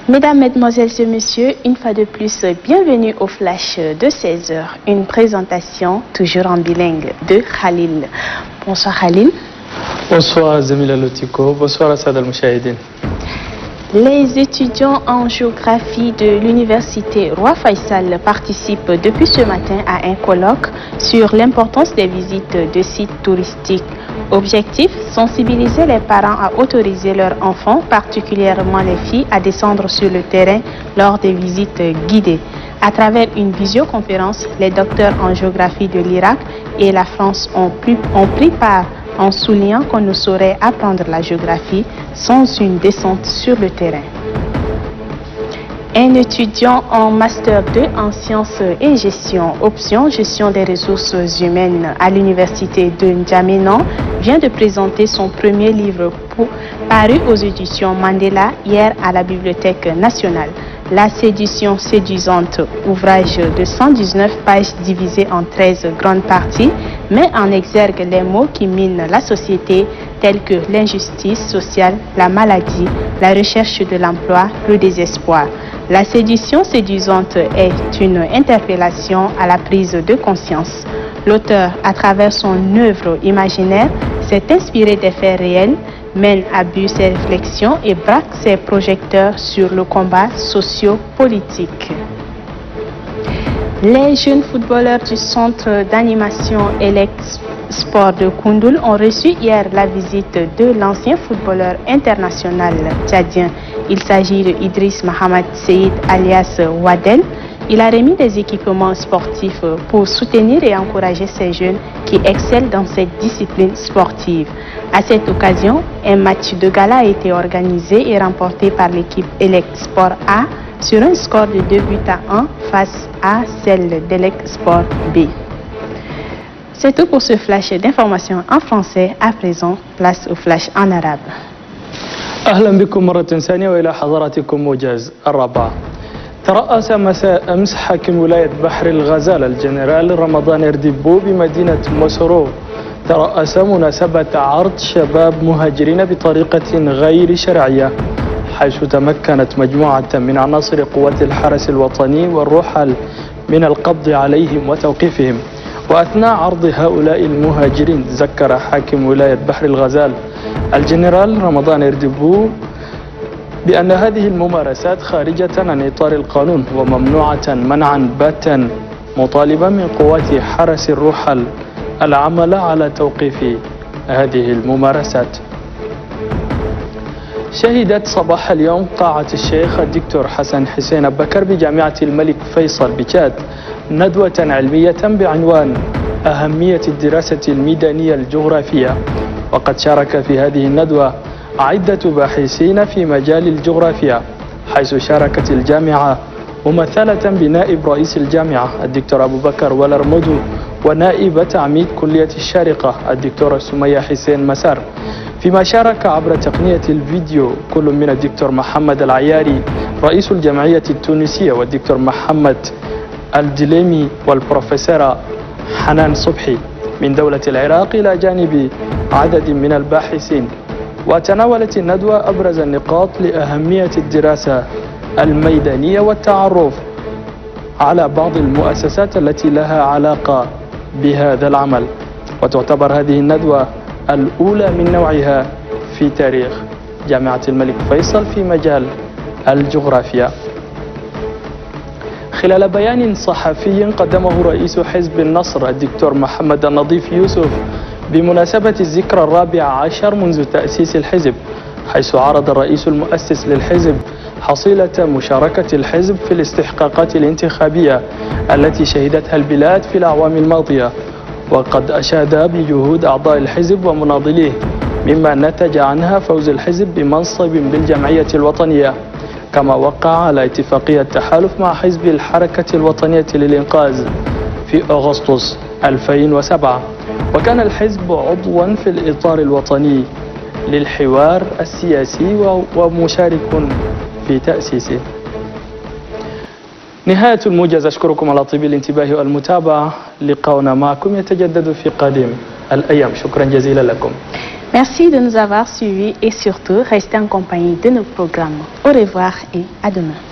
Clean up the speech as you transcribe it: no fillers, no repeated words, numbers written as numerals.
Mesdames, Mesdemoiselles et Messieurs, une fois de plus, bienvenue au Flash de 16h. Une présentation toujours en bilingue de Khalil. Bonsoir Khalil. Bonsoir Zemila Lotiko, bonsoir Assad Al-Mouchahidine. Les étudiants en géographie de l'université Roi Faisal participent depuis ce matin à un colloque sur l'importance des visites de sites touristiques. Objectif, sensibiliser les parents à autoriser leurs enfants, particulièrement les filles, à descendre sur le terrain lors des visites guidées. À travers une visioconférence, les docteurs en géographie de l'Irak et la France ont pris part en soulignant qu'on ne saurait apprendre la géographie sans une descente sur le terrain. Un étudiant en Master 2 en sciences et gestion, option gestion des ressources humaines à l'université de N'Djamena, vient de présenter son premier livre paru aux éditions Mandela hier à la Bibliothèque nationale. La séduction séduisante, ouvrage de 119 pages divisé en 13 grandes parties, met en exergue les maux qui minent la société tels que l'injustice sociale, la maladie, la recherche de l'emploi, le désespoir. La séduction séduisante est une interpellation à la prise de conscience. L'auteur, à travers son œuvre imaginaire, s'est inspiré des faits réels, mène à but ses réflexions et braque ses projecteurs sur le combat socio-politique. Les jeunes footballeurs du centre d'animation Elect Sport de Koundoul ont reçu hier la visite de l'ancien footballeur international tchadien. Il s'agit de Idriss Mohamed Seyd alias Wadel. Il a remis des équipements sportifs pour soutenir et encourager ces jeunes qui excellent dans cette discipline sportive. À cette occasion, un match de gala a été organisé et remporté par l'équipe Elect Sport A sur un score de 2 buts à 1 face à celle d'Elect Sport B. C'est tout pour ce flash d'informations en français. À présent, place au flash en arabe. أهلا بكم مرة ثانية وإلى حضراتكم موجز الرابعة. ترأس مساء أمس حاكم ولاية بحر الغزال الجنرال رمضان إردبو بمدينة موسورو ترأس مناسبة عرض شباب مهاجرين بطريقة غير شرعية، حيث تمكنت مجموعة من عناصر قوات الحرس الوطني والروحل من القبض عليهم وتوقيفهم. وأثناء عرض هؤلاء المهاجرين ذكر حاكم ولاية بحر الغزال الجنرال رمضان إردبو بأن هذه الممارسات خارجة عن إطار القانون وممنوعة منعا باتا، مطالبا من قوات حرس الروحل العمل على توقيف هذه الممارسات. شهدت صباح اليوم قاعة الشيخ الدكتور حسن حسين بكر بجامعة الملك فيصل بتشاد ندوة علمية بعنوان أهمية الدراسة الميدانية الجغرافية، وقد شارك في هذه الندوة عدة باحثين في مجال الجغرافيا، حيث شاركت الجامعة ممثلة بنائب رئيس الجامعة الدكتور أبو بكر ولرمدو ونائبة عميد كلية الشارقة الدكتورة سمية حسين مسار، فيما شارك عبر تقنية الفيديو كل من الدكتور محمد العياري رئيس الجمعية التونسية والدكتور محمد الدليمي والبروفيسورة حنان صبحي من دولة العراق إلى جانب عدد من الباحثين. وتناولت الندوة أبرز النقاط لأهمية الدراسة الميدانية والتعرف على بعض المؤسسات التي لها علاقة بهذا العمل، وتعتبر هذه الندوة الأولى من نوعها في تاريخ جامعة الملك فيصل في مجال الجغرافيا. خلال بيان صحفي قدمه رئيس حزب النصر الدكتور محمد النظيف يوسف بمناسبة الذكرى 14 منذ تأسيس الحزب، حيث عرض الرئيس المؤسس للحزب حصيلة مشاركة الحزب في الاستحقاقات الانتخابية التي شهدتها البلاد في الأعوام الماضية، وقد أشاد بجهود أعضاء الحزب ومناضليه مما نتج عنها فوز الحزب بمنصب بالجمعية الوطنية. كما وقع على اتفاقية تحالف مع حزب الحركة الوطنية للإنقاذ في أغسطس 2007. وكان الحزب عضوا في الإطار الوطني للحوار السياسي ومشارك في تأسيسه. نهاية الموجز. أشكركم على طيب الانتباه والمتابعة. لقاؤنا معكم يتجدد في قادم الأيام. شكرا جزيلا لكم. Merci de nous avoir suivis et surtout restez en compagnie de nos programmes. Au revoir et à demain.